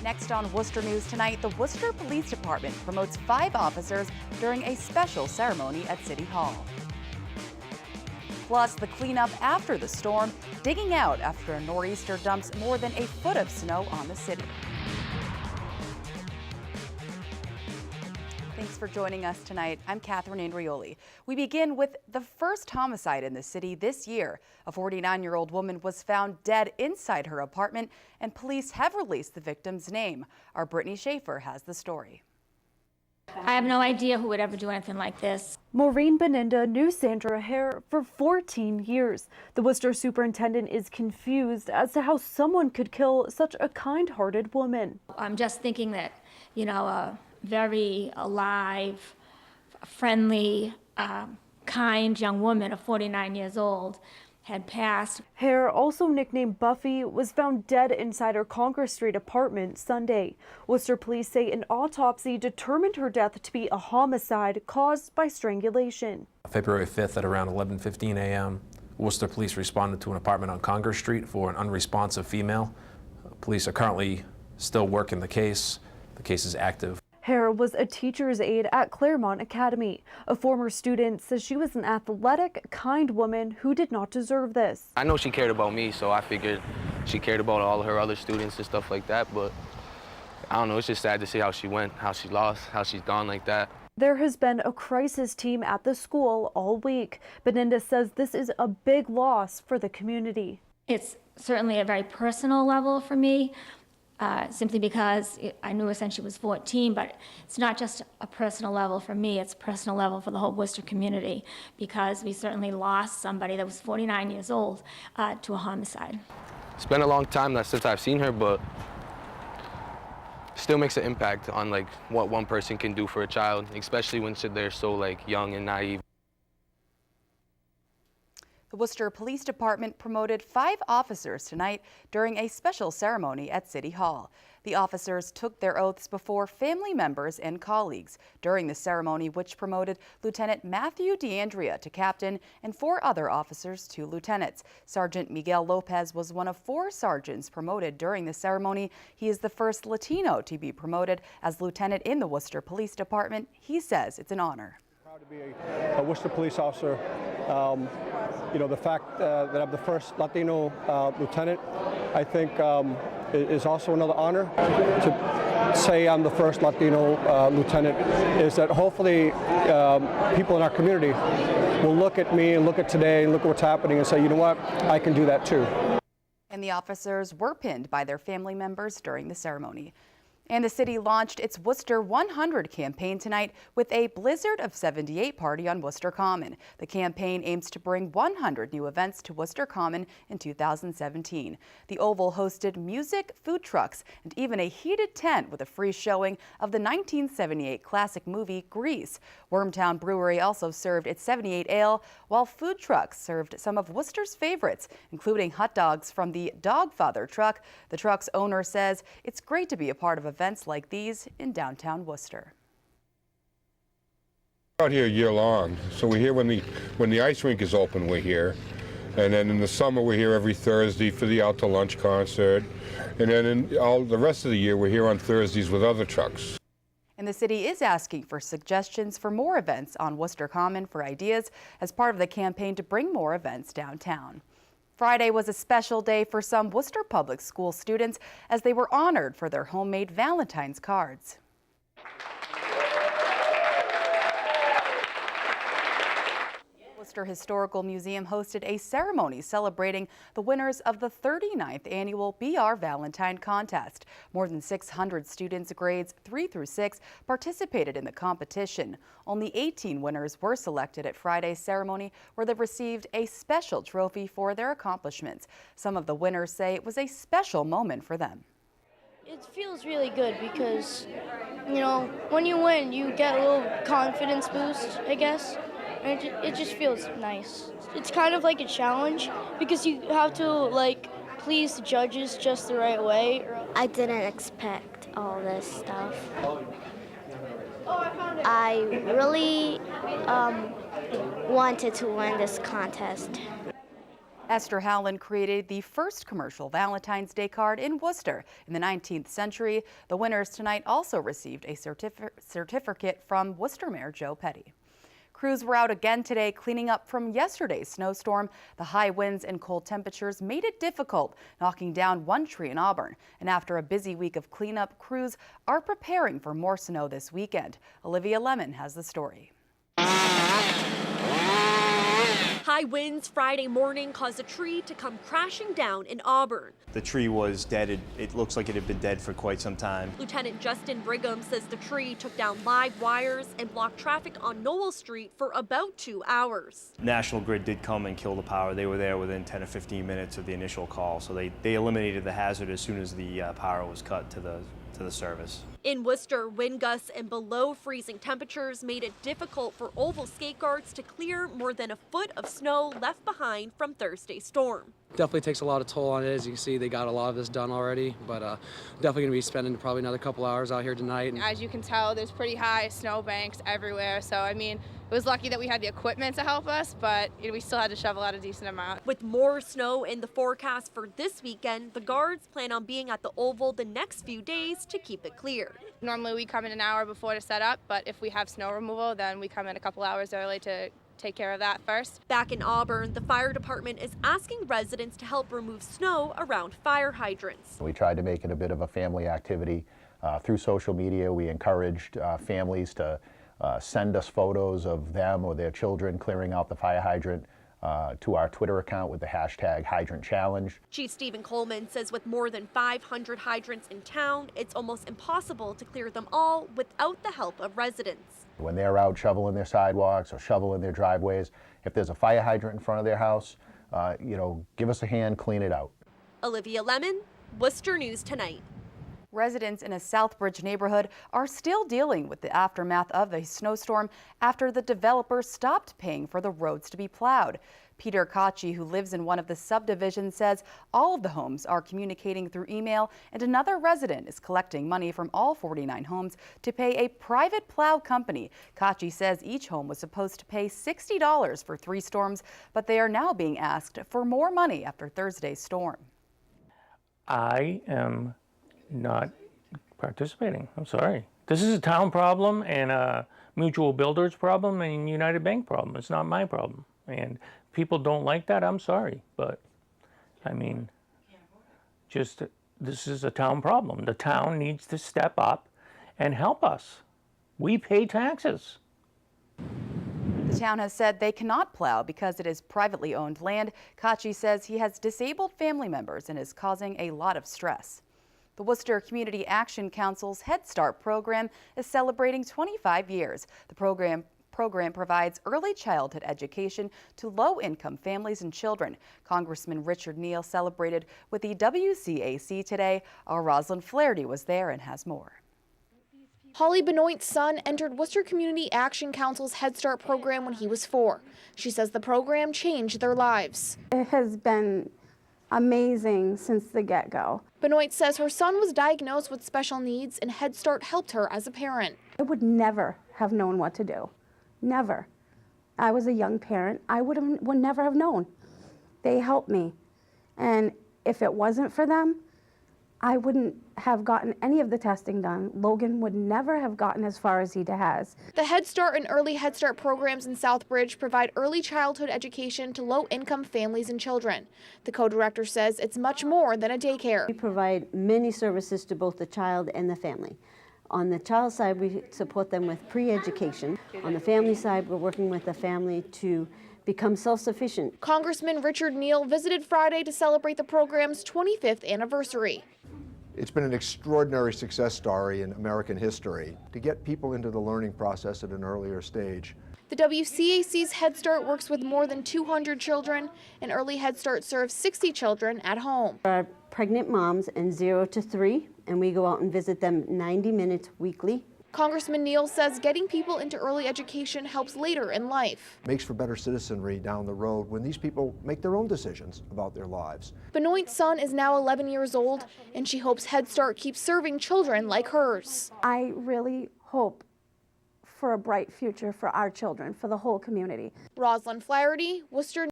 Next on Worcester News tonight, the Worcester Police Department promotes 5 officers during a special ceremony at City Hall. Plus, the cleanup after the storm, digging out after a nor'easter dumps more than a foot of snow on the city. Thanks for joining us tonight. I'm Catherine Andrioli. We begin with the first homicide in the city this year. A 49-year-old woman was found dead inside her apartment, and police have released the victim's name. Our Brittany Schaefer has the story. I have no idea who would ever do anything like this. Maureen Beninda knew Sandra Hare for 14 years. The Worcester superintendent is confused as to how someone could kill such a kind-hearted woman. I'm just thinking that, a very alive, friendly, kind young woman of 49 years old had passed. Hare, also nicknamed Buffy, was found dead inside her Congress Street apartment Sunday. Worcester police say an autopsy determined her death to be a homicide caused by strangulation. February 5th at around 11:15 a.m., Worcester police responded to an apartment on Congress Street for an unresponsive female. Police are currently still working the case. The case is active. Hare was a teacher's aide at Claremont Academy. A former student says she was an athletic, kind woman who did not deserve this. I know she cared about me, so I figured she cared about all of her other students and stuff like that, but I don't know, it's just sad to see how she went, how she lost, how she's gone like that. There has been a crisis team at the school all week. Beninda says this is a big loss for the community. It's certainly a very personal level for me. Simply because I knew her since she was 14, but it's not just a personal level for me, it's a personal level for the whole Worcester community, because we certainly lost somebody that was 49 years old to a homicide. It's been a long time since I've seen her, but still makes an impact on what one person can do for a child, especially when they're so young and naive. The Worcester Police Department promoted 5 officers tonight during a special ceremony at City Hall. The officers took their oaths before family members and colleagues during the ceremony, which promoted Lieutenant Matthew DeAndrea to captain and 4 other officers to lieutenants. Sergeant Miguel Lopez was one of 4 sergeants promoted during the ceremony. He is the first Latino to be promoted as lieutenant in the Worcester Police Department. He says it's an honor. Proud to be a Worcester police officer. The fact that I'm the first Latino lieutenant, I think is also another honor. To say I'm the first Latino lieutenant is that hopefully people in our community will look at me and look at today and look at what's happening and say, you know what, I can do that too. And the officers were pinned by their family members during the ceremony. And the city launched its Worcester 100 campaign tonight with a Blizzard of 78 party on Worcester Common. The campaign aims to bring 100 new events to Worcester Common in 2017. The Oval hosted music, food trucks, and even a heated tent with a free showing of the 1978 classic movie Grease. Wormtown Brewery also served its 78 ale, while food trucks served some of Worcester's favorites, including hot dogs from the Dogfather truck. The truck's owner says it's great to be a part of events like these in downtown Worcester. We're out here year long, so we're here when the ice rink is open. We're here, and then in the summer we're here every Thursday for the out to lunch concert, and then in all the rest of the year we're here on Thursdays with other trucks. And the city is asking for suggestions for more events on Worcester Common for ideas as part of the campaign to bring more events downtown. Friday was a special day for some Worcester Public School students as they were honored for their homemade Valentines cards. Worcester Historical Museum hosted a ceremony celebrating the winners of the 39th annual BR Valentine contest. More than 600 students grades 3 through 6 participated in the competition. Only 18 winners were selected at Friday's ceremony, where they received a special trophy for their accomplishments. Some of the winners say it was a special moment for them. It feels really good because, when you win, you get a little confidence boost, I guess. And it just feels nice. It's kind of like a challenge because you have to please the judges just the right way. I didn't expect all this stuff. I really wanted to win this contest. Esther Howland created the first commercial Valentine's Day card in Worcester in the 19th century. The winners tonight also received a certificate from Worcester Mayor Joe Petty. Crews were out again today cleaning up from yesterday's snowstorm. The high winds and cold temperatures made it difficult, knocking down one tree in Auburn. And after a busy week of cleanup, crews are preparing for more snow this weekend. Olivia Lemon has the story. High winds Friday morning caused a tree to come crashing down in Auburn. The tree was dead. It looks like it had been dead for quite some time. Lieutenant Justin Brigham says the tree took down live wires and blocked traffic on Noel Street for about 2 hours. National Grid did come and kill the power. They were there within 10 or 15 minutes of the initial call, so they eliminated the hazard as soon as the power was cut to the service. In Worcester, wind gusts and below freezing temperatures made it difficult for oval skate guards to clear more than a foot of snow left behind from Thursday's storm. Definitely takes a lot of toll on it. As you can see, they got a lot of this done already, but definitely going to be spending probably another couple hours out here tonight. As you can tell, there's pretty high snow banks everywhere, so I mean, it was lucky that we had the equipment to help us, but we still had to shovel out a decent amount. With more snow in the forecast for this weekend, the guards plan on being at the Oval the next few days to keep it cleared. Normally we come in an hour before to set up, but if we have snow removal, then we come in a couple hours early to take care of that first. Back in Auburn, the fire department is asking residents to help remove snow around fire hydrants. We tried to make it a bit of a family activity. Through social media, we encouraged families to send us photos of them or their children clearing out the fire hydrant to our Twitter account with the hashtag Hydrant Challenge. Chief Stephen Coleman says with more than 500 hydrants in town, it's almost impossible to clear them all without the help of residents. When they're out shoveling their sidewalks or shoveling their driveways, if there's a fire hydrant in front of their house, give us a hand, clean it out. Olivia Lemon, Worcester News Tonight. Residents in a Southbridge neighborhood are still dealing with the aftermath of the snowstorm after the developer stopped paying for the roads to be plowed. Peter Kachi, who lives in one of the subdivisions, says all of the homes are communicating through email, and another resident is collecting money from all 49 homes to pay a private plow company. Kachi says each home was supposed to pay $60 for 3 storms, but they are now being asked for more money after Thursday's storm. I am not participating. I'm sorry. This is a town problem and a mutual builders problem and United Bank problem. It's not my problem. And people don't like that. I'm sorry. But I mean, this is a town problem. The town needs to step up and help us. We pay taxes. The town has said they cannot plow because it is privately owned land. Kachi says he has disabled family members and is causing a lot of stress. The Worcester Community Action Council's Head Start program is celebrating 25 years. The program provides early childhood education to low-income families and children. Congressman Richard Neal celebrated with the WCAC today. Our Rosalind Flaherty was there and has more. Holly Benoit's son entered Worcester Community Action Council's Head Start program when he was 4. She says the program changed their lives. It has been amazing since the get-go. Benoit says her son was diagnosed with special needs and Head Start helped her as a parent. I would never have known what to do. Never. I was a young parent. I would never have known. They helped me. And if it wasn't for them, I wouldn't have gotten any of the testing done. Logan would never have gotten as far as he has. The Head Start and Early Head Start programs in Southbridge provide early childhood education to low-income families and children. The co-director says it's much more than a daycare. We provide many services to both the child and the family. On the child side, we support them with pre-education. On the family side, we're working with the family to become self-sufficient. Congressman Richard Neal visited Friday to celebrate the program's 25th anniversary. It's been an extraordinary success story in American history to get people into the learning process at an earlier stage. The WCAC's Head Start works with more than 200 children, and Early Head Start serves 60 children at home. Our pregnant moms and 0 to 3, and we go out and visit them 90 minutes weekly. Congressman Neal says getting people into early education helps later in life. Makes for better citizenry down the road when these people make their own decisions about their lives. Benoit's son is now 11 years old, and she hopes Head Start keeps serving children like hers. I really hope for a bright future for our children, for the whole community. Rosalind Flaherty, Worcester.